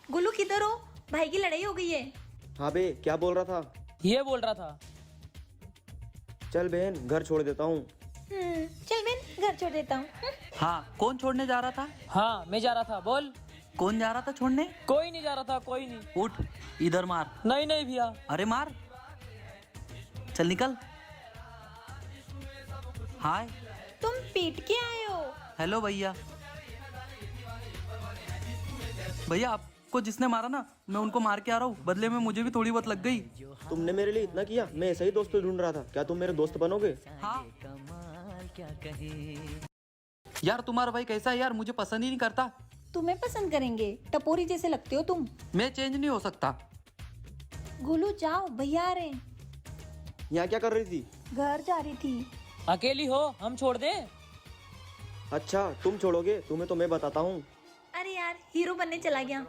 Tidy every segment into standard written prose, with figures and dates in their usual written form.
गुल्लू किधर हो? भाई की लड़ाई हो गई है। हाँ बे, क्या बोल रहा था? ये बोल रहा था। चल बहन, घर छोड़ देता हूँ। चल मैं घर छोड़ देता हूँ। हाँ, कौन छोड़ने जा रहा था? हाँ मैं जा रहा था। बोल। कौन जा रहा था छोड़ने? कोई नहीं जा रहा था, कोई नहीं। उठ, इधर मार। नहीं नहीं भैया। अरे मार, चल निकल। हाय। तुम पीट के आए हो? हेलो भैया। भैया आपको जिसने मारा ना, मैं उनको मार के आ रहा हूँ। बदले में मुझे भी थोड़ी बहुत लग गई। तुमने मेरे लिए इतना किया, मैं ऐसा ही दोस्त ढूंढ रहा था। क्या तुम मेरे दोस्त बनोगे? हाँ। यार तुम्हारा भाई कैसा है यार, मुझे पसंद ही नहीं करता। तुम्हें पसंद करेंगे? टपोरी जैसे लगते हो तुम। मैं चेंज नहीं हो सकता। गुल्लू जाओ, भैया आ रहे हैं। यहाँ क्या कर रही थी? घर जा रही थी। अकेली हो, हम छोड़ दे। अच्छा, तुम छोड़ोगे? तुम्हें तो मैं बताता हूँ। अरे यार, हीरो बनने चला गया।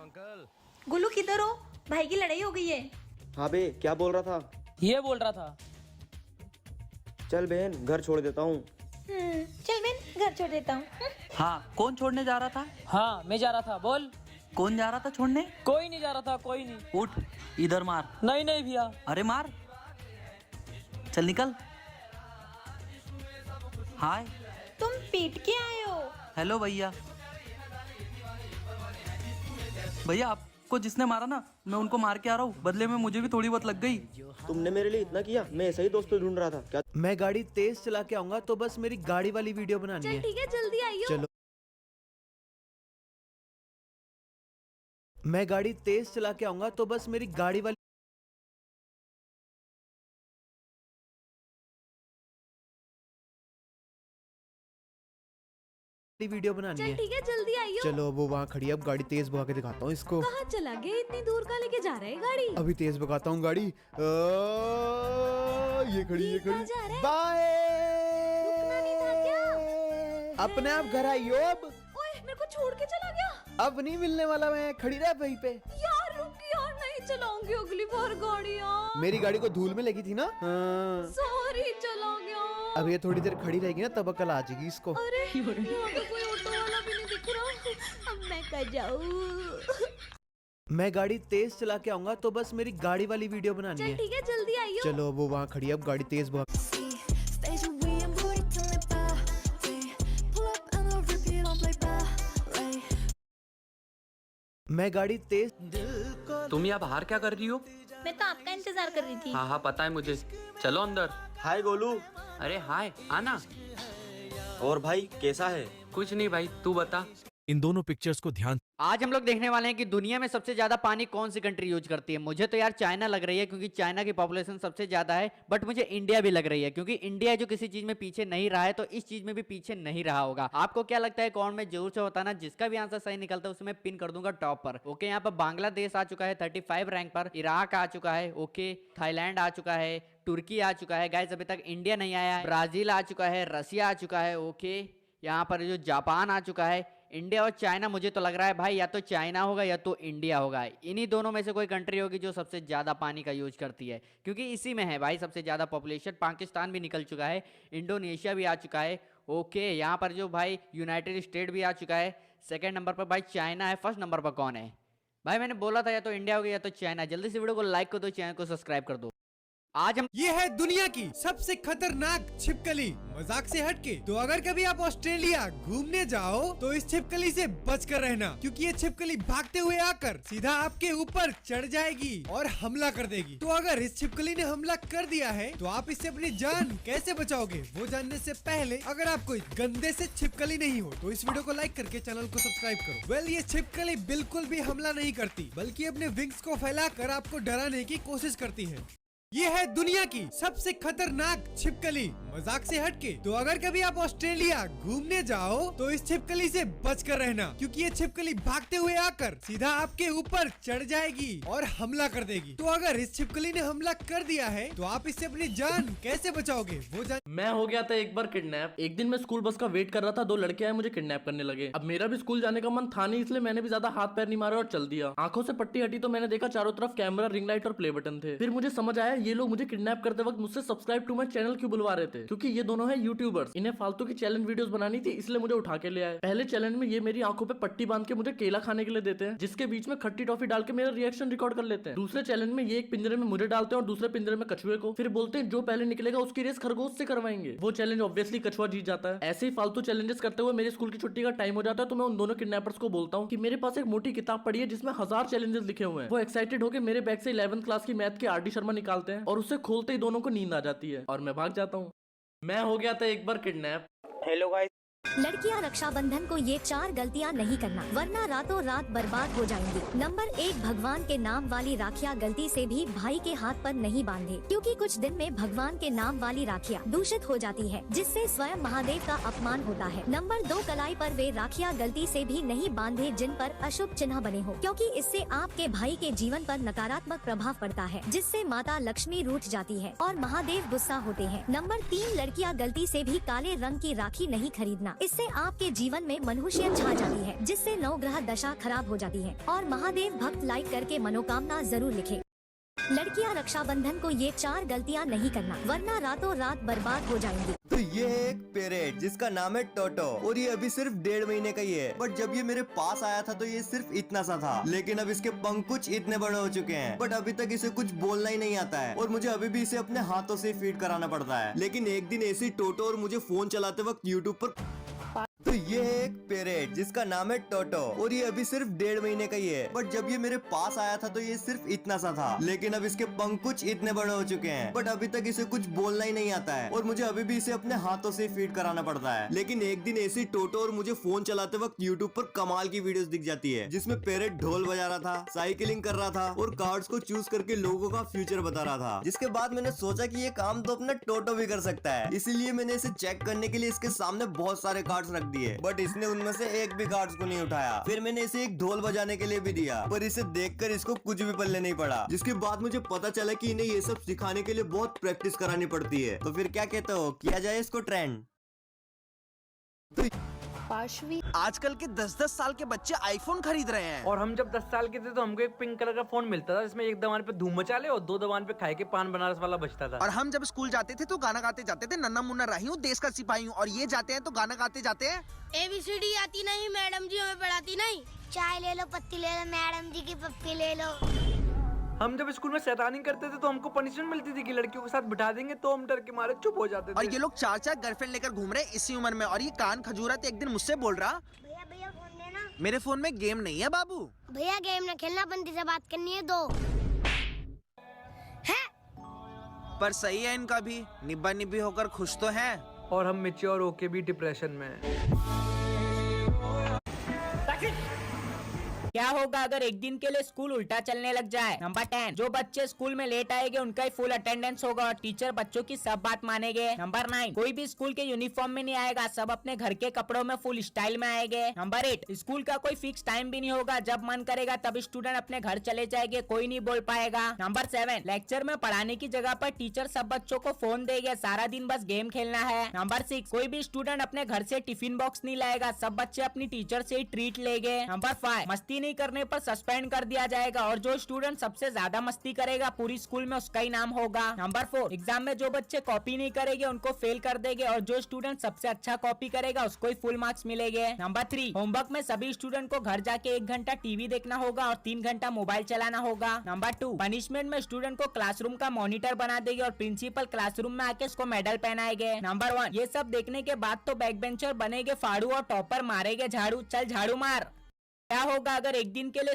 गुल्लू किधर हो? भाई की लड़ाई हो गई है। हाँ बे, क्या बोल रहा था? ये बोल रहा था। चल बहन, घर छोड़ देता हूँ। चल मैं घर छोड़ देता हूँ। हाँ, कौन छोड़ने जा रहा था? हाँ मैं जा रहा था। बोल। कौन जा रहा था छोड़ने? कोई नहीं जा रहा था, कोई नहीं। उठ, इधर मार। नहीं नहीं भैया। अरे मार, चल निकल। हाय। तुम पीट के आए हो? हेलो भैया। भैया आपको जिसने मारा ना, मैं उनको मार के आ रहा हूँ। बदले में मुझे भी थोड़ी बहुत लग गई। तुमने मेरे लिए इतना किया, मैं ऐसा ही दोस्त ढूंढ रहा था। क्या मैं गाड़ी तेज चला के आऊंगा तो बस मेरी गाड़ी वाली वीडियो बनानी है। ठीक है, जल्दी आइयो। चलो। मैं गाड़ी तेज चला के आऊंगा तो बस मेरी गाड़ी वाली वीडियो बनानी है। ठीक है, जल्दी आइयो। चलो, अब वो वहाँ खड़ी है। अब गाड़ी तेज भगा के दिखाता हूँ इसको। कहाँ चला गया? इतनी दूर का लेके जा रहे हैं गाड़ी? अभी तेज भगाता हूँ गाड़ी। ये खड़ी, ये कहाँ जा रहा खड़ी। है? बाय। रुकना नहीं था क्या? अपने आप घर आइयो अब। ओए, मेरे को छोड़ के चला गया। अब नहीं मिलने वाला, मैं खड़ी रह वहीं पे। यार रुक यार, नहीं चलाऊंगी अगली बार गाड़ी यार। मेरी गाड़ी को धूल में लगी थी ना। हाँ। सॉरी, चला गया। अब ये थोड़ी देर खड़ी रहेगी ना, तब अकल आ जाएगी इसको। अरे यहाँ तो कोई ऑटो वाला भी नहीं दिख रहा। अब मैं कहाँ जाऊँ? मैं गाड़ी तेज चला के आऊंगा तो बस मेरी गाड़ी वाली वीडियो बनानी है। ठीक है, जल्दी आइयो। चलो, अब वो वहाँ खड़ी है। अब गाड़ी तेज भगा। मैं गाड़ी तेज। तुम यहाँ बाहर क्या कर रही हो? मैं तो आपका इंतजार कर रही थी। हाँ हाँ पता है मुझे। चलो अंदर। हाय गोलू। अरे हाय, आना। और भाई कैसा है? कुछ नहीं भाई, तू बता। इन दोनों पिक्चर्स को ध्यान। आज हम लोग देखने वाले हैं कि दुनिया में सबसे ज्यादा पानी कौन सी कंट्री यूज करती है। मुझे तो यार चाइना लग रही है, क्योंकि चाइना की पॉपुलेशन सबसे ज्यादा है। बट मुझे इंडिया भी लग रही है, क्योंकि इंडिया जो किसी चीज में पीछे नहीं रहा है, तो इस चीज में भी पीछे नहीं रहा होगा। आपको क्या लगता है? कौन में जरूर से बताना। जिसका भी आंसर सही निकलता है उसे मैं पिन कर दूंगा टॉप पर। ओके, यहाँ पर बांग्लादेश आ चुका है 35 रैंक पर। इराक आ चुका है। ओके, थाईलैंड आ चुका है। तुर्की आ चुका है। गाइस अभी तक इंडिया नहीं आया है। ब्राजील आ चुका है। रसिया आ चुका है। ओके, यहाँ पर जो जापान आ चुका है। इंडिया और चाइना, मुझे तो लग रहा है भाई या तो चाइना होगा या तो इंडिया होगा। इन्हीं दोनों में से कोई कंट्री होगी जो सबसे ज्यादा पानी का यूज करती है, क्योंकि इसी में है भाई सबसे ज्यादा पॉपुलेशन। पाकिस्तान भी निकल चुका है। इंडोनेशिया भी आ चुका है। ओके, यहाँ पर जो भाई यूनाइटेड स्टेट भी आ चुका है। सेकंड नंबर पर भाई चाइना है। फर्स्ट नंबर पर कौन है भाई? मैंने बोला था या तो इंडिया होगा या तो चाइना। जल्दी से वीडियो को लाइक कर दो, चैनल को सब्सक्राइब कर दो। आज हम ये है दुनिया की सबसे खतरनाक छिपकली, मजाक से हटके। तो अगर कभी आप ऑस्ट्रेलिया घूमने जाओ तो इस छिपकली से बचकर रहना, क्योंकि ये छिपकली भागते हुए आकर सीधा आपके ऊपर चढ़ जाएगी और हमला कर देगी। तो अगर इस छिपकली ने हमला कर दिया है तो आप इससे अपनी जान कैसे बचाओगे, वो जानने से पहले अगर आप कोई गंदे से छिपकली नहीं हो तो इस वीडियो को लाइक करके चैनल को सब्सक्राइब करो। वेल, ये छिपकली बिल्कुल भी हमला नहीं करती, बल्कि अपने विंग्स को फैलाकर आपको डराने की कोशिश करती है। ये है दुनिया की सबसे खतरनाक छिपकली, मजाक से हटके। तो अगर कभी आप ऑस्ट्रेलिया घूमने जाओ तो इस छिपकली से बचकर रहना, क्योंकि ये छिपकली भागते हुए आकर सीधा आपके ऊपर चढ़ जाएगी और हमला कर देगी। तो अगर इस छिपकली ने हमला कर दिया है तो आप इससे अपनी जान कैसे बचाओगे, वो जान। मैं हो गया था एक बार किडनैप। एक दिन मैं स्कूल बस का वेट कर रहा था, दो लड़के आए मुझे किडनैप करने लगे। अब मेरा भी स्कूल जाने का मन था नहीं, इसलिए मैंने भी ज्यादा हाथ पैर नहीं मारा और चल दिया। आंखों से पट्टी हटी तो मैंने देखा चारों तरफ कैमरा, रिंग लाइट और प्ले बटन थे। फिर मुझे समझ आया ये लोग मुझे किडनैप करते वक्त मुझसे सब्सक्राइब टू माय चैनल क्यों बुलवा रहे थे, क्योंकि ये दोनों है यूट्यूबर्स। इन्हें फालतू की चैलेंज वीडियोस बनानी थी, इसलिए मुझे उठा के ले आए। पहले चैलेंज में ये मेरी आंखों पे पट्टी बांध के मुझे केला खाने के लिए देते हैं, जिसके बीच में खट्टी टॉफी डाल के मेरा रिएक्शन रिकॉर्ड कर लेते हैं। दूसरे चैलेंज में ये एक पिंजरे में मुझे डालते हैं और दूसरे पिंजरे में कछुए को, फिर बोलते हैं जो पहले निकलेगा उसकी रेस खरगोश से करवाएंगे। वो चैलेंज ऑब्वियसली कछुआ जीत जाता है। ऐसे ही फालतू चैलेंजेस करते हुए मेरे स्कूल की छुट्टी का टाइम हो जाता है, तो मैं उन दोनों किडनैपर्स को बोलता हूँ कि मेरे पास एक मोटी किताब पड़ी है जिसमें 1000 चैलेंजेस लिखे हुए हैं। वो एक्साइटेड होकर मेरे बैग से 11th क्लास की मैथ के आर डी शर्मा निकालते हैं और उसे खोलते ही दोनों को नींद आ जाती है और मैं भाग जाता हूँ। मैं हो गया था एक बार किडनैप। हेलो गाइस, लड़कियां रक्षाबंधन को ये 4 गलतियां नहीं करना, वरना रातों रात बर्बाद हो जाएंगी। नंबर 1, भगवान के नाम वाली राखियां गलती से भी भाई के हाथ पर नहीं बांधे, क्योंकि कुछ दिन में भगवान के नाम वाली राखियां दूषित हो जाती है, जिससे स्वयं महादेव का अपमान होता है। नंबर 2, कलाई पर वे राखियां गलती से भी नहीं बांधे जिन पर अशुभ चिन्ह बने हो, क्योंकि इससे आपके भाई के जीवन पर नकारात्मक प्रभाव पड़ता है, जिससे माता लक्ष्मी रूठ जाती है और महादेव गुस्सा होते हैं। नंबर 3, लड़कियां गलती से भी काले रंग की राखी नहीं खरीदना, इससे आपके जीवन में मनुष्य छा जाती है, जिससे नवग्रह दशा खराब हो जाती है। और महादेव भक्त लाइक करके मनोकामना जरूर लिखे। लड़कियां रक्षाबंधन को ये 4 गलतियां नहीं करना, वरना रातों रात बर्बाद हो जाएंगी। तो ये है एक पेरेट जिसका नाम है टोटो और ये अभी सिर्फ 1.5 महीने का ही है। बट जब ये मेरे पास आया था तो ये सिर्फ इतना सा था, लेकिन अब इसके पंख कुछ इतने बड़े हो चुके हैं। बट अभी तक इसे कुछ बोलना ही नहीं आता है और मुझे अभी भी इसे अपने हाथों से फीड कराना पड़ता है। लेकिन एक दिन ऐसी टोटो और मुझे फोन चलाते वक्त यूट्यूब पर तो ये है एक पेरेट जिसका नाम है टोटो और ये अभी सिर्फ 1.5 महीने का ही है। बट जब ये मेरे पास आया था तो ये सिर्फ इतना सा था, लेकिन अब इसके पंख कुछ इतने बड़े हो चुके हैं। बट अभी तक इसे कुछ बोलना ही नहीं आता है और मुझे अभी भी इसे अपने हाथों से फीड कराना पड़ता है। लेकिन एक दिन ऐसी टोटो और मुझे फोन चलाते वक्त यूट्यूब पर कमाल की वीडियोस दिख जाती है, जिसमें पेरेट ढोल बजा रहा था, साइकिलिंग कर रहा था और कार्ड्स को चूज करके लोगों का फ्यूचर बता रहा था। जिसके बाद मैंने सोचा कि ये काम तो अपना टोटो भी कर सकता है, इसीलिए मैंने इसे चेक करने के लिए इसके सामने बहुत सारे कार्ड्स रख दिए, बट इसने उनमें से एक भी कार्ड्स को नहीं उठाया। फिर मैंने इसे एक ढोल बजाने के लिए भी दिया, पर इसे देखकर इसको कुछ भी पल्ले नहीं पड़ा। जिसके बाद मुझे पता चला कि इन्हें ये सब सिखाने के लिए बहुत प्रैक्टिस करानी पड़ती है। तो फिर क्या कहते हो, किया जाए इसको ट्रेंड? आजकल के 10-10 साल के बच्चे आईफोन खरीद रहे हैं। और हम जब 10 साल के थे तो हमको एक पिंक कलर का फोन मिलता था, जिसमें एक दबान पे धूम मचा ले और 2 दबान पे खाए के पान बनारस वाला बचता था। और हम जब स्कूल जाते थे तो गाना गाते जाते थे, नन्ना मुन्ना राही हूँ देश का सिपाही हूँ। और ये जाते हैं तो गाना गाते जाते हैं, ABCD आती नहीं, मैडम जी हमें पढ़ाती नहीं। चाय ले लो, पत्ती ले लो, मैडम जी की पप्पी ले लो। हम जब स्कूल में शैतानी करते थे तो हमको पनिशमेंट मिलती थी कि लड़कियों के साथ बिठा देंगे, तो हम डर के मारे चुप हो जाते थे। और ये लोग 4-4 गर्लफ्रेंड लेकर घूम रहे हैं इसी उम्र में। और ये कान खजूरा तो एक दिन मुझसे बोल रहा, भैया फोन देना। मेरे फोन में गेम नहीं है बाबू। भैया गेम ना खेलना, बंदी से बात करनी है। 2 है पर सही है इनका भी, निब्बा निब्बी होकर खुश तो है। और हम मैच्योर होके भी डिप्रेशन में हैं। क्या होगा अगर एक दिन के लिए स्कूल उल्टा चलने लग जाए? नंबर 10, जो बच्चे स्कूल में लेट आएंगे उनका ही फुल अटेंडेंस होगा और टीचर बच्चों की सब बात मानेंगे। नंबर 9, कोई भी स्कूल के यूनिफॉर्म में नहीं आएगा, सब अपने घर के कपड़ों में फुल स्टाइल में आएंगे। नंबर 8, स्कूल का कोई फिक्स टाइम भी नहीं होगा, जब मन करेगा तब स्टूडेंट अपने घर चले जाएंगे, कोई नहीं बोल पाएगा। नंबर 7, लेक्चर में पढ़ाने की जगह पर टीचर सब बच्चों को फोन देंगे, सारा दिन बस गेम खेलना है। नंबर 6, कोई भी स्टूडेंट अपने घर से टिफिन बॉक्स नहीं लाएगा, सब बच्चे अपनी टीचर से ही ट्रीट लेंगे। नंबर 5, मस्ती नहीं करने पर सस्पेंड कर दिया जाएगा और जो स्टूडेंट सबसे ज्यादा मस्ती करेगा पूरी स्कूल में उसका ही नाम होगा। नंबर 4, एग्जाम में जो बच्चे कॉपी नहीं करेंगे उनको फेल कर देंगे और जो स्टूडेंट सबसे अच्छा कॉपी करेगा उसको ही फुल मार्क्स मिलेंगे। नंबर 3, होमवर्क में सभी स्टूडेंट को घर जाके 1 घंटा टीवी देखना होगा और 3 घंटा मोबाइल चलाना होगा। नंबर 2, पनिशमेंट में स्टूडेंट को क्लासरूम का मॉनिटर बना देंगे और प्रिंसिपल क्लासरूम में आके उसको मेडल पहनाएंगे। नंबर 1, ये सब देखने के बाद तो बैक बेंचर बनेंगे फाड़ू और टॉपर मारेंगे झाड़ू, चल झाड़ू मार। क्या होगा अगर एक दिन के लिए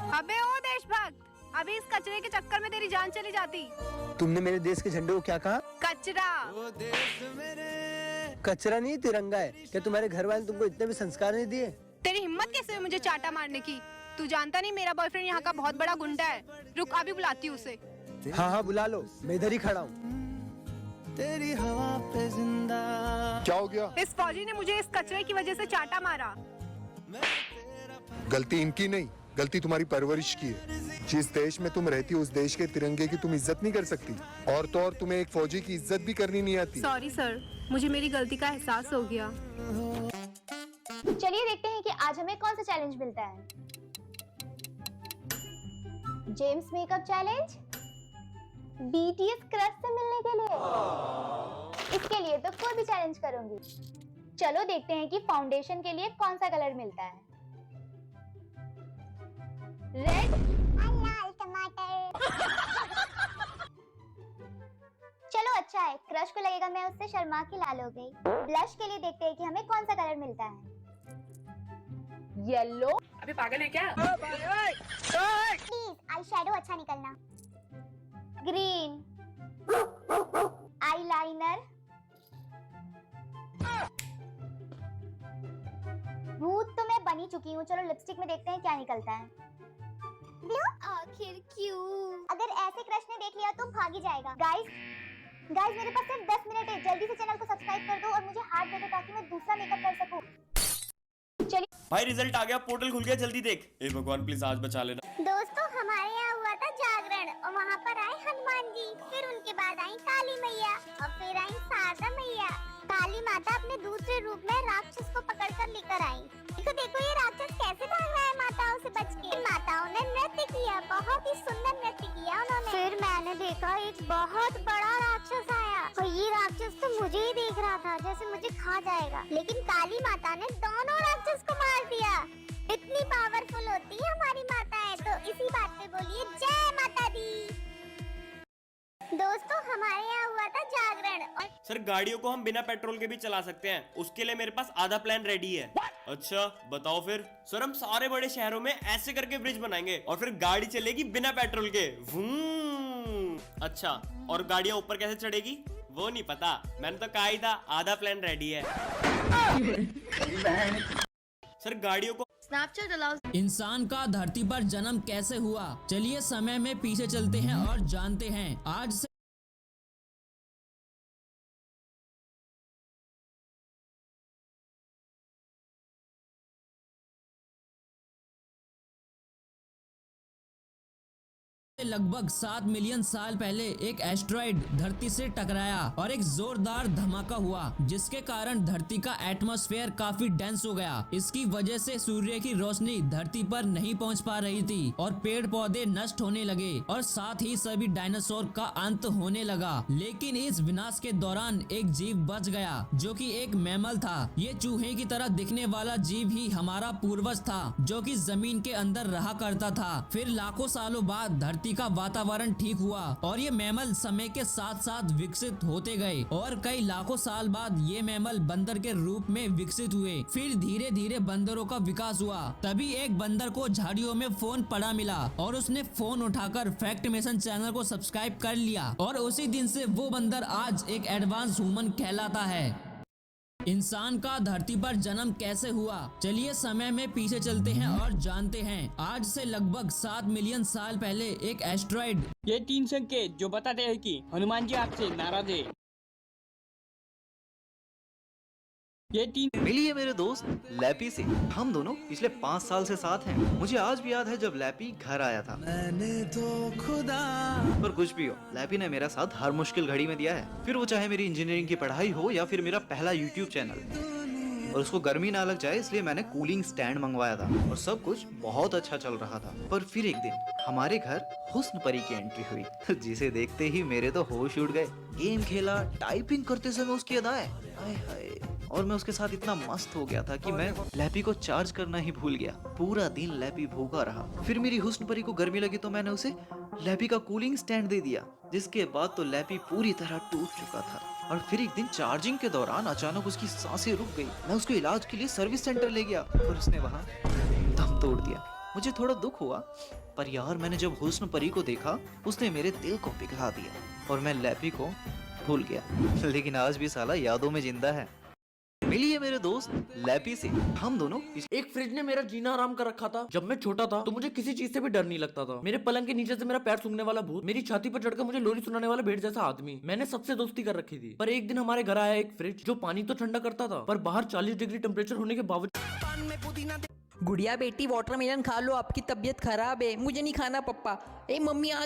अबे ओ देशभक्त, अभी इस कचरे के चक्कर में तेरी जान चली जाती। तुमने मेरे देश के झंडे को क्या कहा? कचरा। कचरा नहीं तिरंगा है। क्या तुम्हारे घर वाले तुमको इतने भी संस्कार नहीं दिए? तेरी हिम्मत कैसे हुई मुझे चाटा मारने की? तू जानता नहीं मेरा बॉयफ्रेंड यहाँ का बहुत बड़ा गुंडा है। रुक अभी बुलाती हूँ उसे। हाँ बुला लो, मैं इधर ही खड़ा हूँ। तेरी हवा पे जिंदा। क्या हो गया? इस फौजी ने मुझे इस कचरे की वजह से चाटा मारा। गलती इनकी नहीं, गलती तुम्हारी परवरिश की है। जिस देश में तुम रहती हो उस देश के तिरंगे की तुम इज्जत नहीं कर सकती, और तो और तुम्हें एक फौजी की इज्जत भी करनी नहीं आती। सॉरी सर, मुझे मेरी गलती का एहसास हो गया। चलिए देखते हैं कि आज हमें कौन सा चैलेंज मिलता है। James makeup challenge, BTS crush से मिलने के लिए। इसके लिए तो कोई भी चैलेंज करूंगी। चलो देखते हैं कि फाउंडेशन के लिए कौन सा कलर मिलता है। रेड, लाल टमाटर। चलो अच्छा है, क्रश को लगेगा मैं उससे शर्मा के लाल हो गई। ब्लश के लिए देखते हैं कि हमें कौन सा कलर मिलता है। येलो। अभी पागल है क्या? प्लीज आई शेडो अच्छा निकलना। Green, eyeliner. भूत तो मैं बनी चुकी हूँ, चलो लिपस्टिक में देखते हैं क्या निकलता है। ब्लू, आखिर क्यों? अगर ऐसे क्रश ने देख लिया तो भाग ही जाएगा। गाइस मेरे पास सिर्फ 10 मिनट है, जल्दी से चैनल को सब्सक्राइब कर दो और मुझे हार्ट दे दो ताकि मैं दूसरा मेकअप कर सकूं। चलिए भाई रिजल्ट आ गया, पोर्टल खुल गया, जल्दी देख। हे भगवान प्लीज आज बचा लेना। दोस्तों, हमारे यहाँ हुआ था जागरण और वहाँ पर आए हनुमान जी, फिर उनके बाद आई काली मैया और फिर आई शारदा मैया। काली माता अपने दूसरे रूप में राक्षस को पकड़कर लेकर आई। देखो देखो ये राक्षस कैसे भाग रहा है माताओं से बच के। माताओं ने नृत्य किया, बहुत ही सुंदर नृत्य किया उन्होंने। फिर मैंने देखा एक बहुत बड़ा राक्षस आया और ये राक्षस तो मुझे ही देख रहा था जैसे मुझे खा जाएगा, लेकिन काली माता ने दोनों राक्षस को मार दिया। इतनी पावरफुल होती है हमारी माताएं, तो इसी बात पे बोलिए जय माता दी। दोस्तों, हमारे यहाँ हुआ था जागरण और सर गाड़ियों को हम बिना पेट्रोल के भी चला सकते हैं, उसके लिए मेरे पास आधा प्लान रेडी है। अच्छा बताओ फिर। सर हम सारे बड़े शहरों में ऐसे करके ब्रिज बनाएंगे और फिर गाड़ी चलेगी बिना पेट्रोल के। अच्छा, और गाड़ियां ऊपर कैसे चढ़ेगी वो नहीं पता, मैंने तो कहा ही था आधा प्लान रेडी है। सर गाड़ियों को स्नैपचैट अलाउज। इंसान का धरती पर जन्म कैसे हुआ, चलिए समय में पीछे चलते हैं और जानते हैं। आज से लगभग 7 मिलियन साल पहले एक एस्ट्रॉइड धरती से टकराया और एक जोरदार धमाका हुआ, जिसके कारण धरती का एटमॉस्फेयर काफी डेंस हो गया। इसकी वजह से सूर्य की रोशनी धरती पर नहीं पहुंच पा रही थी और पेड़ पौधे नष्ट होने लगे और साथ ही सभी डायनासोर का अंत होने लगा। लेकिन इस विनाश के दौरान एक जीव बच गया जो कि एक मैमल था। ये चूहे की तरह दिखने वाला जीव ही हमारा पूर्वज था जो कि जमीन के अंदर रहा करता था। फिर लाखों सालों बाद धरती का वातावरण ठीक हुआ और ये मैमल समय के साथ साथ विकसित होते गए और कई लाखों साल बाद ये मैमल बंदर के रूप में विकसित हुए। फिर धीरे धीरे बंदरों का विकास हुआ। तभी एक बंदर को झाड़ियों में फोन पड़ा मिला और उसने फोन उठाकर फैक्ट मेसन चैनल को सब्सक्राइब कर लिया और उसी दिन से वो बंदर आज एक एडवांस ह्यूमन कहलाता है। इंसान का धरती पर जन्म कैसे हुआ, चलिए समय में पीछे चलते हैं और जानते हैं। आज से लगभग 7 मिलियन साल पहले एक एस्ट्रॉइड। ये 3 संकेत जो बताते हैं कि हनुमान जी आपसे नाराज है। ये 3 मिलिए मेरे दोस्त लैपी से। हम दोनों पिछले 5 साल से साथ हैं। मुझे आज भी याद है जब लैपी घर आया था। मैंने तो खुदा पर कुछ भी हो, लैपी ने मेरा साथ हर मुश्किल घड़ी में दिया है। फिर वो चाहे मेरी इंजीनियरिंग की पढ़ाई हो या फिर मेरा पहला यूट्यूब चैनल। और उसको गर्मी ना लग जाए इसलिए मैंने कूलिंग स्टैंड मंगवाया था और सब कुछ बहुत अच्छा चल रहा था। पर फिर एक दिन हमारे घर हुस्न परी की एंट्री हुई जिसे देखते ही मेरे तो होश उड़ गए। गेम खेला, टाइपिंग करते समय उसकी अदाएं, हाय हाय, और मैं उसके साथ इतना मस्त हो गया था कि मैं लैपी को चार्ज करना ही भूल गया। पूरा दिन लैपी भूखा रहा। फिर मेरी हुस्न परी को गर्मी लगी तो मैंने उसे लैपी का कूलिंग स्टैंड दे दिया, जिसके बाद तो लैपी पूरी तरह टूट चुका था। और फिर एक दिन चार्जिंग के दौरान अचानक उसकी सांसें रुक गई। मैं उसको इलाज के लिए सर्विस सेंटर ले गया और उसने वहाँ दम तोड़ दिया। मुझे थोड़ा दुख हुआ, पर यार मैंने जब हुस्न परी को देखा उसने मेरे दिल को पिघला दिया और मैं लैपी को भूल गया। लेकिन आज भी साला यादों में जिंदा है। मिलिए मेरे दोस्त लैपी से। हम दोनों एक फ्रिज ने मेरा जीना आराम कर रखा था। जब मैं छोटा था तो मुझे किसी चीज से भी डर नहीं लगता था। मेरे पलंग के नीचे से मेरा पैर सूंघने वाला भूत, मेरी छाती पर चढ़कर मुझे लोरी सुनाने वाला भेड़ जैसा आदमी, मैंने सबसे दोस्ती कर रखी थी। पर एक दिन हमारे घर आया एक फ्रिज जो पानी तो ठंडा करता था पर बाहर 40 डिग्री टेम्परेचर होने के बावजूद गुड़िया बेटी वाटरमेलन खा लो, आपकी तबीयत खराब है। मुझे नहीं खाना पप्पा। ए मम्मी आ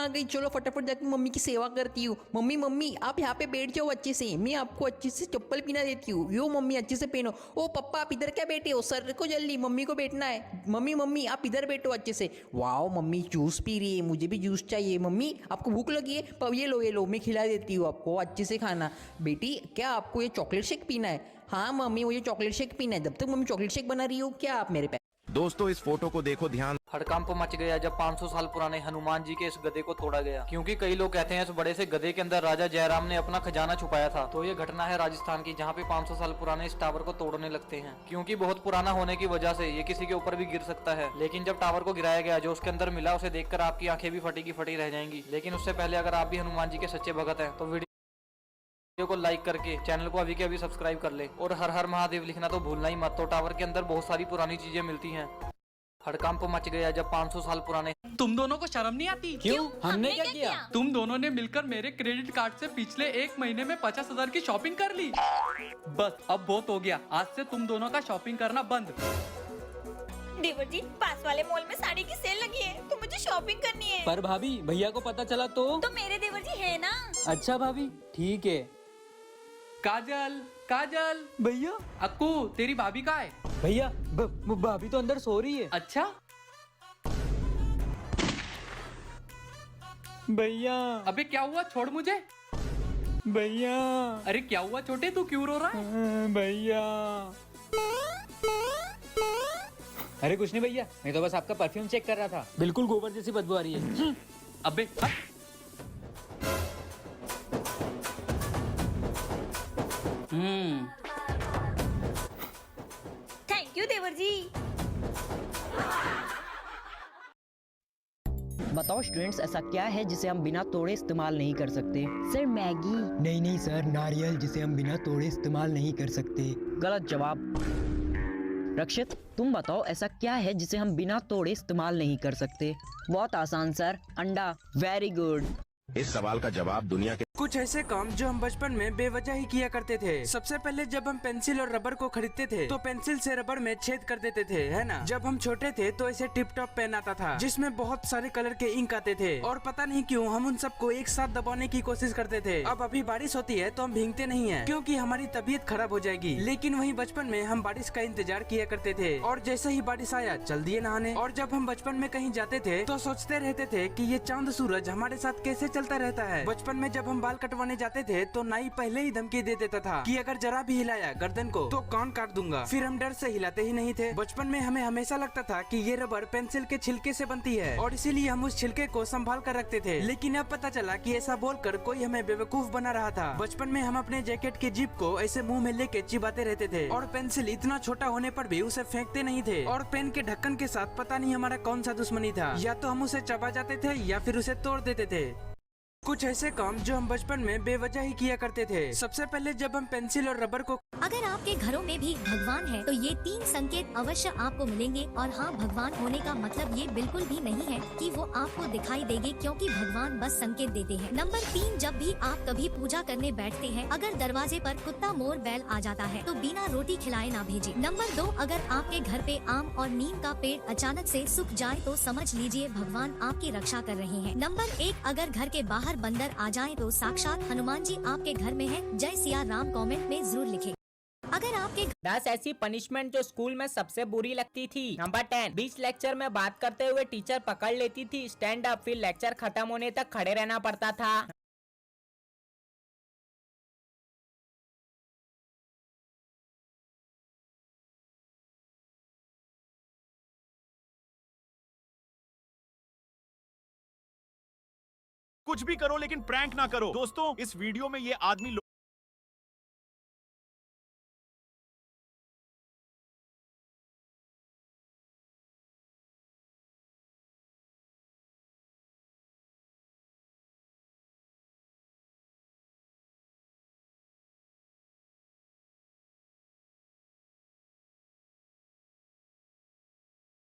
गई, चलो फटाफट जाकर मम्मी की सेवा करती हूँ। मम्मी आप यहाँ पे बैठ जाओ अच्छे से, मैं आपको अच्छे से चप्पल पहना देती हूँ। यो मम्मी अच्छे से पहनो। ओ पप्पा आप इधर क्या बैठे हो, सर को जल्दी मम्मी को बैठना है। मम्मी आप इधर बैठो अच्छे से। वाओ मम्मी जूस पी रही है, मुझे भी जूस चाहिए। मम्मी आपको भूख लगी है, ये लो मैं खिला देती हूँ आपको, अच्छे से खाना। बेटी क्या आपको ये चॉकलेट शेक पीना है? हाँ मम्मी मुझे चॉकलेट शेक पीना है। जब तक मम्मी चॉकलेट शेक बना रही हो क्या आप मेरे पे। दोस्तों इस फोटो को देखो ध्यान। हड़कंप मच गया जब 500 साल पुराने हनुमान जी के इस गधे को तोड़ा गया, क्योंकि कई लोग कहते हैं इस बड़े से गधे के अंदर राजा जयराम ने अपना खजाना छुपाया था। तो ये घटना है राजस्थान की, जहाँ पे 500 साल पुराने इस टावर को तोड़ने लगते हैं, क्योंकि बहुत पुराना होने की वजह से ये किसी के ऊपर भी गिर सकता है। लेकिन जब टावर को गिराया गया, जो उसके अंदर मिला उसे देखकर आपकी आंखें भी फटी की फटी रह जाएंगी। लेकिन उससे पहले अगर आप भी हनुमान जी के सच्चे भगत हैं तो वीडियो को लाइक करके चैनल को अभी के अभी सब्सक्राइब कर ले, और हर हर महादेव लिखना तो भूलना ही मत। तो टावर के अंदर बहुत सारी पुरानी चीजें मिलती हैं। हड़कंप मच गया जब 500 साल पुराने। तुम दोनों को शर्म नहीं आती? क्यों? हमने क्या किया? तुम दोनों ने मिलकर मेरे क्रेडिट कार्ड से पिछले 1 महीने में 50,000 की शॉपिंग कर ली। बस अब बहुत हो गया, आज से तुम दोनों का शॉपिंग करना बंद। देवर जी पास वाले मॉल में साड़ी की सेल लगी है, तो मुझे शॉपिंग करनी है। पर भाभी भैया को पता चला तो मेरे देवर जी है ना। अच्छा भाभी ठीक है। काजल भैया अक्कू तेरी भाभी कहाँ है? भैया भाभी तो अंदर सो रही है। अच्छा भैया अबे क्या हुआ, छोड़ मुझे। भैया अरे क्या हुआ छोटे, तू क्यों रो रहा है? भैया अरे कुछ नहीं भैया, मैं तो बस आपका परफ्यूम चेक कर रहा था, बिल्कुल गोबर जैसी बदबू आ रही है। अबे थैंक यू देवर जी। बताओ स्टूडेंट्स, ऐसा क्या है जिसे हम बिना तोड़े इस्तेमाल नहीं कर सकते? Sir Maggi. नहीं सर, नारियल जिसे हम बिना तोड़े इस्तेमाल नहीं कर सकते। गलत जवाब। रक्षित तुम बताओ ऐसा क्या है जिसे हम बिना तोड़े इस्तेमाल नहीं कर सकते? बहुत आसान सर, अंडा। Very good. इस सवाल का जवाब दुनिया के कुछ ऐसे काम जो हम बचपन में बेवजह ही किया करते थे। सबसे पहले जब हम पेंसिल और रबर को खरीदते थे तो पेंसिल से रबर में छेद कर देते थे, है ना। जब हम छोटे थे तो ऐसे टिप टॉप पेन आता था जिसमें बहुत सारे कलर के इंक आते थे, और पता नहीं क्यों हम उन सबको एक साथ दबाने की कोशिश करते थे। अब अभी बारिश होती है तो हम भीगते नहीं है, क्योंकि हमारी तबीयत खराब हो जाएगी। लेकिन वही बचपन में हम बारिश का इंतजार किया करते थे, और जैसे ही बारिश आया चल दिए नहाने। और जब हम बचपन में कहीं जाते थे तो सोचते रहते थे कि ये चांद सूरज हमारे साथ कैसे चलता रहता है। बचपन में जब हम बाल कटवाने जाते थे तो नाई पहले ही धमकी दे देता था कि अगर जरा भी हिलाया गर्दन को तो कान काट दूंगा। फिर हम डर से हिलाते ही नहीं थे। बचपन में हमें हमेशा लगता था कि ये रबर पेंसिल के छिलके से बनती है, और इसीलिए हम उस छिलके को संभाल कर रखते थे। लेकिन अब पता चला कि ऐसा बोलकर कोई हमें बेवकूफ बना रहा था। बचपन में हम अपने जैकेट की जिप को ऐसे मुंह में लेके चिबाते रहते थे, और पेंसिल इतना छोटा होने पर भी उसे फेंकते नहीं थे। और पेन के ढक्कन के साथ पता नहीं हमारा कौन सा दुश्मनी था, या तो हम उसे चबा जाते थे या फिर उसे तोड़ देते थे। कुछ ऐसे काम जो हम बचपन में बेवजह ही किया करते थे। सबसे पहले जब हम पेंसिल और रबर को। अगर आपके घरों में भी भगवान है तो ये 3 संकेत अवश्य आपको मिलेंगे। और हाँ, भगवान होने का मतलब ये बिल्कुल भी नहीं है कि वो आपको दिखाई देंगे, क्योंकि भगवान बस संकेत देते हैं। नंबर 3, जब भी आप कभी पूजा करने बैठते हैं, अगर दरवाजे पर कुत्ता मोर बैल आ जाता है तो बिना रोटी खिलाए ना भेजे। नंबर 2, अगर आपके घर पे आम और नीम का पेड़ अचानक से सूख जाए तो समझ लीजिए भगवान आपकी रक्षा कर रहे हैं। नंबर 1, अगर घर के बाहर बंदर आ जाए तो साक्षात हनुमान जी आपके घर में है। जय सिया राम कमेंट में जरूर लिखें। अगर आपके 10 ऐसी पनिशमेंट जो स्कूल में सबसे बुरी लगती थी। नंबर 10, बीच लेक्चर में बात करते हुए टीचर पकड़ लेती थी स्टैंड अप, फिर लेक्चर खत्म होने तक खड़े रहना पड़ता था। कुछ भी करो लेकिन प्रैंक ना करो। दोस्तों इस वीडियो में ये आदमी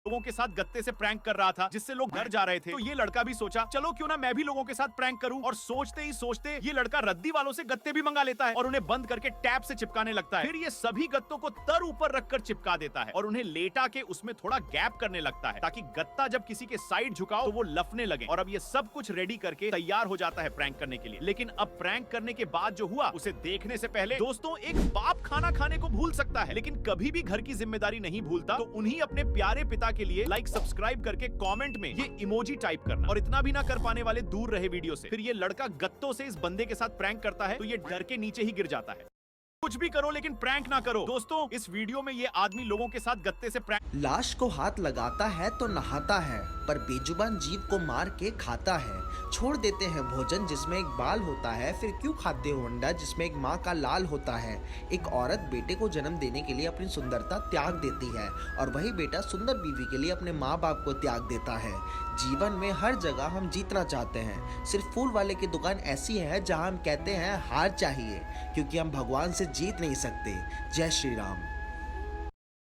लोगों के साथ गत्ते से प्रैंक कर रहा था जिससे लोग डर जा रहे थे। तो ये लड़का भी सोचा चलो क्यों ना मैं भी लोगों के साथ प्रैंक करूं, और सोचते ही सोचते ये लड़का रद्दी वालों से गत्ते भी मंगा लेता है और उन्हें बंद करके टैप से चिपकाने लगता है। फिर ये सभी गत्तों को तर ऊपर रखकर चिपका देता है और उन्हें लेटा के उसमें थोड़ा गैप करने लगता है ताकि गत्ता जब किसी के साइड झुकाओ तो वो लफने लगे। और अब ये सब कुछ रेडी करके तैयार हो जाता है प्रैंक करने के लिए। लेकिन अब प्रैंक करने के बाद जो हुआ उसे देखने से पहले दोस्तों, एक बाप खाना खाने को भूल सकता है लेकिन कभी भी घर की जिम्मेदारी नहीं भूलता। तो उन्हीं अपने प्यारे पिता के लिए लाइक सब्सक्राइब करके कमेंट में ये इमोजी टाइप करना। और इतना भी ना कर पाने वाले दूर रहे वीडियो से। फिर ये लड़का गत्तों से इस बंदे के साथ प्रैंक करता है तो ये डर के नीचे ही गिर जाता है। कुछ भी करो लेकिन प्रैंक ना करो। दोस्तों, इस वीडियो में ये आदमी लोगों के साथ गत्ते से प्रैंक। लाश को हाथ लगाता है तो नहाता है, पर बेजुबान जीव को मार के खाता है। छोड़ देते हैं भोजन जिसमें एक बाल होता है, फिर क्यों खाते हो अंडा जिसमें एक माँ का लाल होता है। एक औरत बेटे को जन्म देने के लिए अपनी सुंदरता त्याग देती है और वही बेटा सुंदर बीवी के लिए अपने माँ बाप को त्याग देता है। जीवन में हर जगह हम जीतना चाहते हैं, सिर्फ फूल वाले की दुकान ऐसी है जहां हम कहते हैं हार चाहिए, क्योंकि हम भगवान से जीत नहीं सकते। जय श्री राम।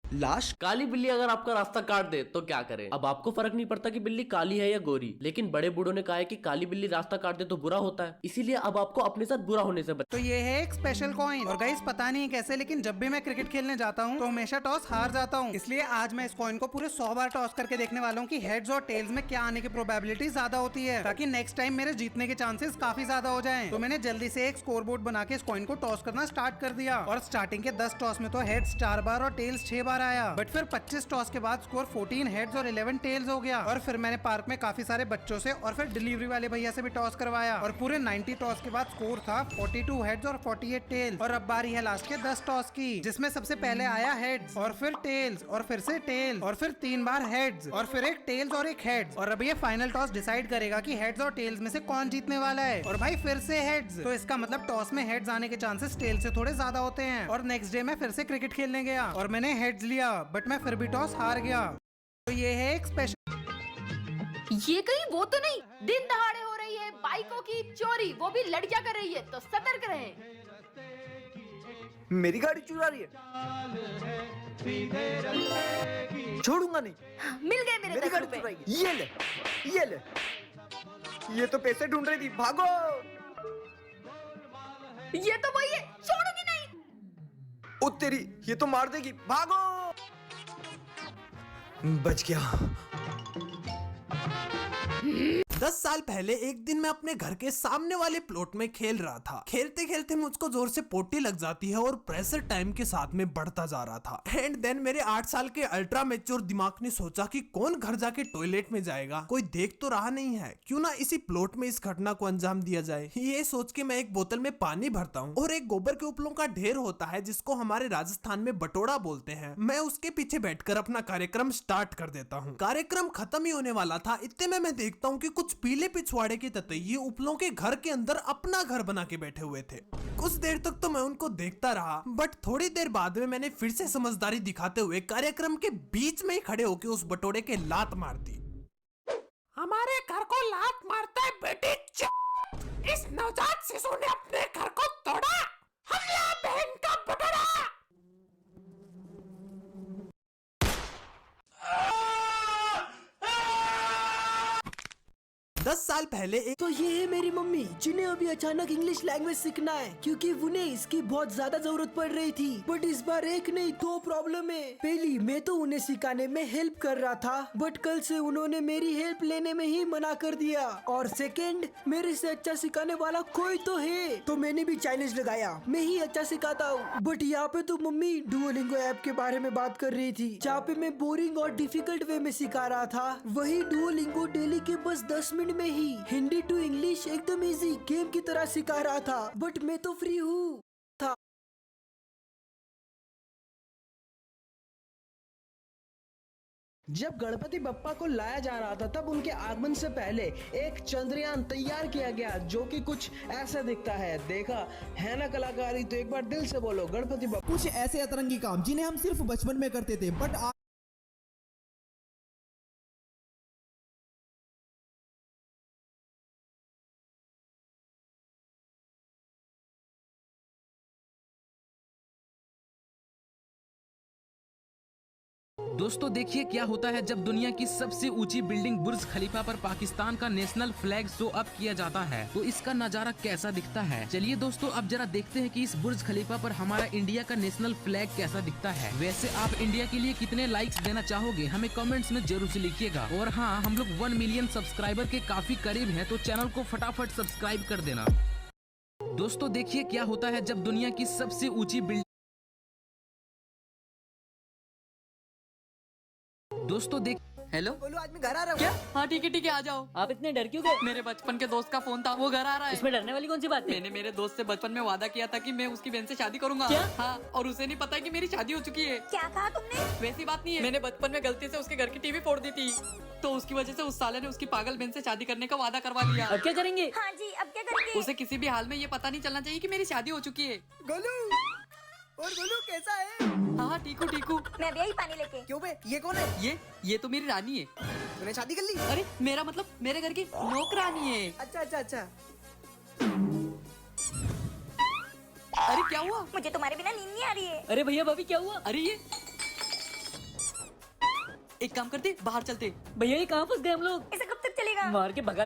लाश काली बिल्ली अगर आपका रास्ता काट दे तो क्या करें? अब आपको फर्क नहीं पड़ता कि बिल्ली काली है या गोरी, लेकिन बड़े बूढ़ों ने कहा है कि काली बिल्ली रास्ता काट दे तो बुरा होता है, इसीलिए अब आपको अपने साथ बुरा होने से तो ये है एक स्पेशल कॉइन। और गाइस पता नहीं कैसे लेकिन जब भी मैं क्रिकेट खेलने जाता हूँ तो हमेशा टॉस हार जाता हूँ। इसलिए आज मैं इस कॉइन को पूरे 100 बार टॉस करके देखने वाला हूँ कि हेड्स और टेल्स में क्या आने की प्रोबेबिलिटी ज्यादा होती है, ताकि नेक्स्ट टाइम मेरे जीतने के चांसेस काफी ज्यादा हो जाएं। तो मैंने जल्दी से एक स्कोर बोर्ड बना के इस कॉइन को टॉस करना स्टार्ट कर दिया और स्टार्टिंग के 10 टॉस में तो हेड्स 4 बार और टेल्स 6 बार आया। बट फिर 25 टॉस के बाद स्कोर 14 हेड्स और 11 टेल्स हो गया। और फिर मैंने पार्क में काफी सारे बच्चों से और फिर डिलीवरी वाले भैया से भी टॉस करवाया और पूरे 90 टॉस के बाद स्कोर था 42 हेड्स और 48 टेल्स। और अब बारी है लास्ट के 10 टॉस की, जिसमें सबसे पहले आया हेड्स और फिर टेल्स और फिर से टेल्स और फिर 3 बार हेड्स और फिर एक टेल्स और एक हेड्स। और अब ये फाइनल टॉस डिसाइड करेगा कि हेड्स और टेल्स में से कौन जीतने वाला है। और भाई फिर से हेड्स, तो इसका मतलब टॉस में हेड्स आने के चांसेस टेल्स से थोड़े ज्यादा होते हैं। और नेक्स्ट डे मैं फिर से क्रिकेट खेलने गया और मैंने हेड्स लिया, बट मैं फिर भी टॉस हार गया। तो ये है एक स्पेशल। ये कहीं वो तो नहीं दिन दहाड़े हो रही है बाइकों की चोरी, वो भी लड़कियां कर रही है, तो सतर्क रहें। मेरी गाड़ी चुरा रही है, छोड़ूंगा नहीं। मिल गए मेरे मेरी गाड़ी चुराई। ये ले, ये ले, ये तो पैसे ढूंढ रही थी, भागो। ये तो वही है, छोड़ूंगी नहीं। ओ तेरी, ये तो मार देगी, भागो। बच गया। 10 साल पहले एक दिन मैं अपने घर के सामने वाले प्लॉट में खेल रहा था। खेलते खेलते मुझको जोर से पोटी लग जाती है और प्रेशर टाइम के साथ में बढ़ता जा रहा था। एंड देन मेरे 8 साल के अल्ट्रा मैच्योर दिमाग ने सोचा कि कौन घर जाके टॉयलेट में जाएगा, कोई देख तो रहा नहीं है, क्यों ना इसी प्लॉट में इस घटना को अंजाम दिया जाए। ये सोच के मैं एक बोतल में पानी भरता हूँ और एक गोबर के उपलों का ढेर होता है जिसको हमारे राजस्थान में बटोड़ा बोलते हैं। मैं उसके पीछे बैठकर अपना कार्यक्रम स्टार्ट कर देता हूँ। कार्यक्रम खत्म ही होने वाला था, इतने में मैं देखता हूँ कि कुछ पीले पिछवाड़े के ततैये उपलों के घर के अंदर अपना घर बना के बैठे हुए थे। कुछ देर तक तो मैं उनको देखता रहा, बट थोड़ी देर बाद में मैंने फिर से समझदारी दिखाते हुए कार्यक्रम के बीच में ही खड़े होकर उस बटोरे के लात मार दी। हमारे घर को लात मारता है बेटी, इस नवजात शिशु ने अपने घर को तोड़ा। हमला बहन का बटोरा। 10 साल पहले एक तो ये है मेरी मम्मी जिन्हें अभी अचानक इंग्लिश लैंग्वेज सीखना है, क्योंकि उन्हें इसकी बहुत ज्यादा जरूरत पड़ रही थी। बट इस बार एक नहीं 2 प्रॉब्लम है। पहली, मैं तो उन्हें सिखाने में हेल्प कर रहा था, बट कल से उन्होंने मेरी हेल्प लेने में ही मना कर दिया। और सेकंड, मेरे से अच्छा सिखाने वाला कोई तो है, तो मैंने भी चैलेंज लगाया, मैं ही अच्छा सिखाता हूँ। बट यहाँ पे तो मम्मी डुओलिंगो ऐप के बारे में बात कर रही थी, जहाँ पे मैं बोरिंग और डिफिकल्ट वे में सिखा रहा था। वही डुओलिंगो डेली के बस 10 मिनट में ही हिंदी टू इंग्लिश एकदम इजी गेम की तरह सिखा रहा था। बट मैं तो फ्री हूँ था। जब गणपति बप्पा को लाया जा रहा था तब उनके आगमन से पहले एक चंद्रयान तैयार किया गया, जो कि कुछ ऐसा दिखता है। देखा है ना कलाकारी? तो एक बार दिल से बोलो गणपति बप्पा। कुछ ऐसे अतरंगी काम जिन्हें हम सिर्फ बचपन में करते थे, बट दोस्तों देखिए क्या होता है जब दुनिया की सबसे ऊंची बिल्डिंग बुर्ज खलीफा पर पाकिस्तान का नेशनल फ्लैग शो अप किया जाता है, तो इसका नजारा कैसा दिखता है। चलिए दोस्तों अब जरा देखते हैं कि इस बुर्ज खलीफा पर हमारा इंडिया का नेशनल फ्लैग कैसा दिखता है। वैसे आप इंडिया के लिए कितने लाइक्स देना चाहोगे हमें कमेंट्स में जरूर से लिखिएगा। और हाँ, हम लोग 1 मिलियन सब्सक्राइबर के काफी करीब हैं, तो चैनल को फटाफट सब्सक्राइब कर देना। दोस्तों देखिए क्या होता है जब दुनिया की सबसे ऊंची बिल्डिंग दोस्तों देख हेलो बोलो, आज मैं घर आ रहा हूँ। क्या? हाँ ठीक है आ जाओ। आप इतने डर क्यों गए? मेरे बचपन के दोस्त का फोन था, वो घर आ रहा है। इसमें डरने वाली कौन सी बात है? मैंने मेरे दोस्त से बचपन में वादा किया था कि मैं उसकी बहन से शादी करूंगा। क्या? हाँ, और उसे नहीं पता है कि मेरी शादी हो चुकी है। क्या कहा तुमने? वैसी बात नहीं है, मैंने बचपन में गलती से उसके घर की टीवी फोड़ दी थी, तो उसकी वजह से उस साले ने उसकी पागल बहन से शादी करने का वादा करवा लिया। अब क्या करेंगे? हाँ जी, अब क्या करेंगे? उसे किसी भी हाल में ये पता नहीं चलना चाहिए कि मेरी शादी हो चुकी है। गोलू, और गोलू कैसा है? हाँ ठीकू। मैं भी यही पानी लेके। क्यों बे, ये कौन है? ये तो मेरी रानी है। तूने शादी कर ली? अरे मेरा मतलब मेरे घर की नौकरानी है। अच्छा। अरे क्या हुआ? मुझे तुम्हारे बिना नींद नहीं आ रही है। अरे भैया भाभी क्या हुआ? अरे ये एक काम करते, बाहर चलते। भैया ये कहाँ फंस गए हम लोग? इसे कब तक चलेगा? मार के भगा।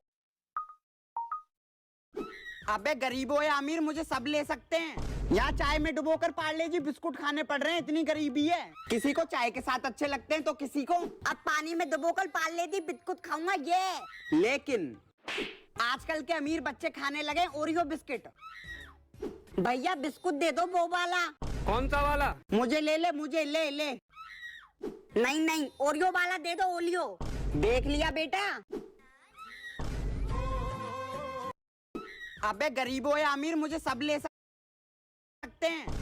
अबे गरीबों या अमीर मुझे सब ले सकते हैं। यहाँ चाय में डुबोकर पार्ले जी बिस्कुट खाने पड़ रहे हैं, इतनी गरीबी है। किसी को चाय के साथ अच्छे लगते हैं तो किसी को अब पानी में डुबोकर पार्ले जी बिस्कुट खाऊंगा ये। लेकिन आजकल के अमीर बच्चे खाने लगे ओरियो बिस्किट। भैया बिस्कुट दे दो वो वाला। कौन सा वाला? मुझे ले। नहीं ओरियो वाला दे दो, ओलियो। देख लिया बेटा। अबे गरीबों या अमीर मुझे सब ले सकते हैं।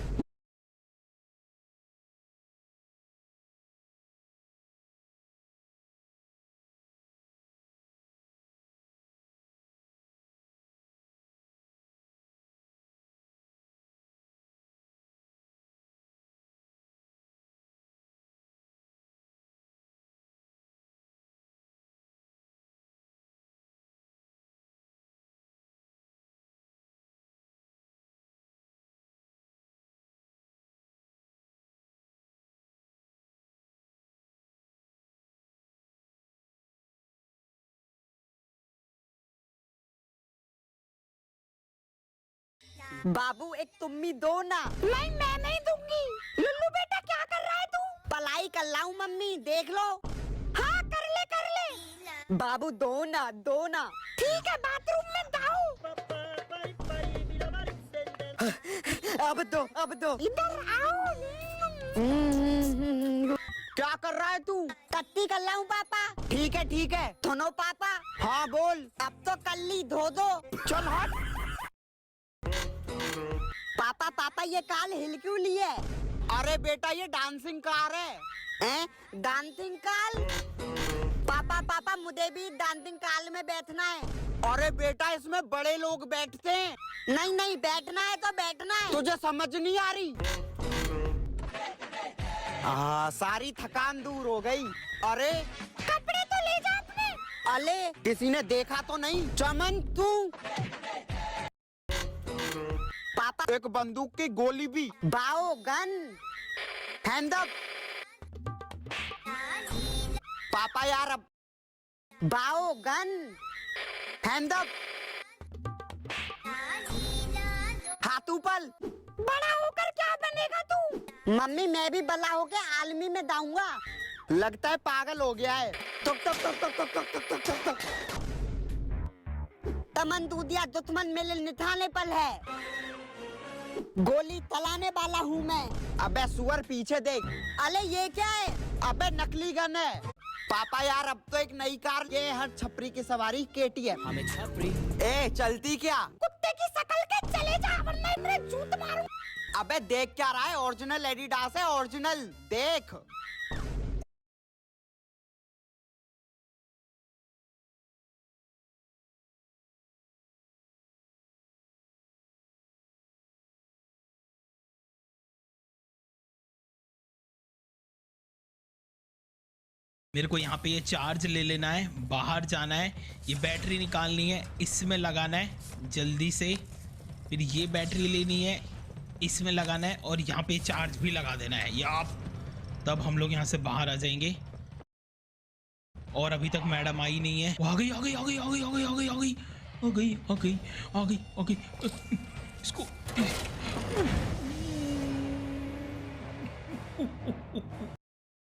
बाबू एक तुम्मी दो ना। नहीं मैं नहीं दूंगी। लुल्लू बेटा क्या कर रहा है तू? पलाई कर लाऊं मम्मी, देख लो। हाँ कर ले। बाबू दो ना। ठीक है बाथरूम में दाओ। अब दो। इधर आओ। क्या कर रहा है तू? कत्ती कर लाऊं पापा? ठीक है धोनो पापा। हाँ बोल। अब तो कल्ली धो दो। चल हट। पापा ये कार हिल क्यों ली है? अरे बेटा ये डांसिंग कार है। Dancing car? पापा मुझे भी डांसिंग कार में बैठना है। अरे बेटा इसमें बड़े लोग बैठते हैं। नहीं बैठना है तो बैठना है। तुझे समझ नहीं आ रही? सारी थकान दूर हो गई। अरे कपड़े तो ले जा अपने। अले किसी ने देखा तो नहीं? चमन तू पापा एक बंदूक की गोली भी। बाओ गन हैंड अप। पापा यार अब बाओ गन हैंड अप। हाथ ऊपर। बड़ा होकर क्या बनेगा तू? मम्मी मैं भी बड़ा होके आर्मी में दाऊंगा। लगता है पागल हो गया है। टक। तमन दूधिया दुश्मन मेरे निठाने पर है। गोली चलाने वाला हूँ मैं। अबे सुअर पीछे देख। अले ये क्या है? अबे नकली गन है। पापा यार अब तो एक नई कार। ये हर छपरी की सवारी KTM। हमें छपरी। चलती क्या? कुत्ते की शकल के चले जा वरना इतने जूत मारूं। अबे देख क्या रहा है? ओरिजिनल एडिडास है, ओरिजिनल देख। मेरे को यहाँ पे ये चार्ज ले लेना है, बाहर जाना है, ये बैटरी निकालनी है, इसमें लगाना है जल्दी से, फिर ये बैटरी लेनी है, इसमें लगाना है और यहाँ पे चार्ज भी लगा देना है। ये आप तब हम लोग यहाँ से बाहर आ जाएंगे। और अभी तक मैडम आई नहीं है। आ गई आ गई आ गई आ गई आ गई आ गई आ गई आ गई आ गई आ गई आ गई। इसको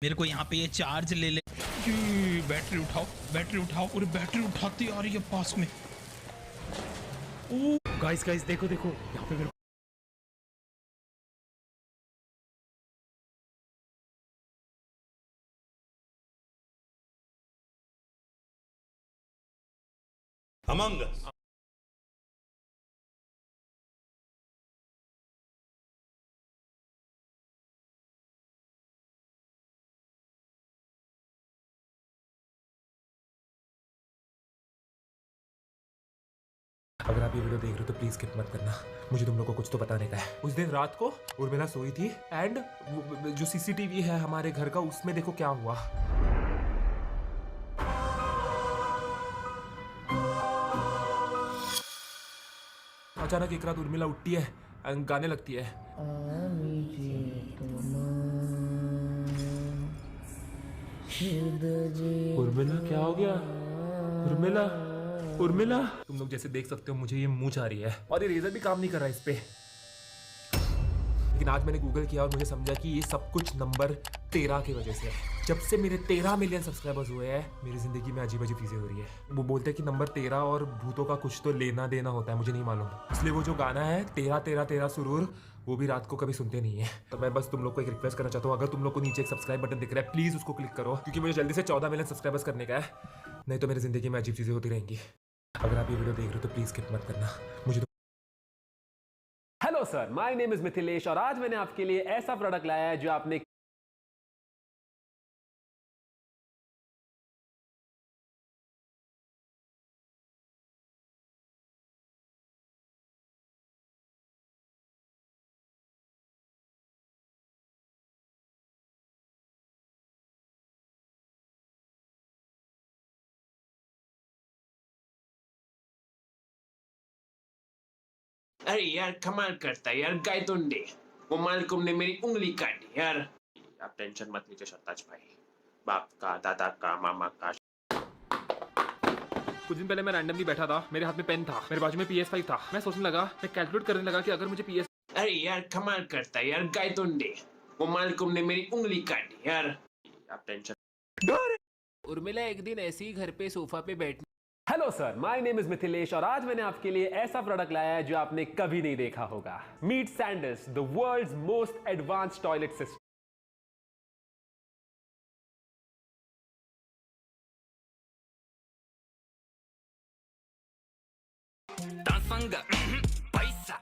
मेरे को यहाँ पे ये चार्ज ले ले। बैटरी उठाओ, बैटरी उठाओ। और बैटरी उठाती आ रही है पास में। गाइस गाइस देखो देखो यहाँ पे मेरे Among Us. अगर आप ये वीडियो देख रहे हो तो प्लीज स्किप मत करना, मुझे तुम लोग को कुछ तो बताने का है। उस दिन रात को उर्मिला सोई थी एंड जो सीसीटीवी है हमारे घर का उसमें देखो क्या हुआ। अचानक एक रात उर्मिला उठती है, गाने लगती है। उर्मिला क्या हो गया? उर्मिला उर्मिला तुम लोग जैसे देख सकते हो मुझे ये मूंछ आ रही है और ये रेजर भी काम नहीं कर रहा है इस पे। लेकिन आज मैंने गूगल किया और मुझे समझा कि ये सब कुछ नंबर 13 की वजह से है। जब से मेरे 13 मिलियन सब्सक्राइबर्स हुए हैं मेरी जिंदगी में अजीब अजीब चीजें हो रही है। वो बोलते हैं कि नंबर 13 और भूतों का कुछ तो लेना देना होता है, मुझे नहीं मालूम। इसलिए वो जो गाना है 13 13 13 सुरूर वो भी रात को कभी सुनते नहीं है। तो मैं बस तुम लोग को एक रिक्वेस्ट करना चाहता हूँ, अगर तुम लोग को नीचे एक सब्सक्राइब बटन दिख रहा है प्लीज उसको क्लिक करो, क्योंकि मुझे जल्दी से 14 मिलियन सब्सक्राइबर्स करने का है, नहीं तो मेरी जिंदगी में अजीब चीजें होती रहेंगी। अगर आप ये वीडियो देख रहे हो तो प्लीज स्किप मत करना, मुझे तो... hello sir, my name is Mithilesh और आज मैंने आपके लिए ऐसा प्रोडक्ट लाया है जो आपने अरे यार कमाल करता है यार गायतुंडे, वो मालकुम ने मेरी उंगली काटी यार। आप टेंशन मत लीजिए शताज भाई, बाप का, दादा का, मामा का। कुछ दिन पहले मैं रैंडमली बैठा था, मेरे हाथ में पेन था, मेरे बाजू में PS5 था। मैं सोचने लगा, मैं कैलकुलेट करने लगा कि अगर मुझे PS... अरे यार कमाल करता है यार गायतुंडे, वो मालकुम ने मेरी उंगली काटी यार। आप टेंशन... उर्मिला एक दिन ऐसे ही घर पे सोफा पे बैठ... hello sir, my name is Mithilesh और आज मैंने आपके लिए ऐसा प्रोडक्ट लाया है जो आपने कभी नहीं देखा होगा। Meet sandals, the world's most advanced toilet system. पैसा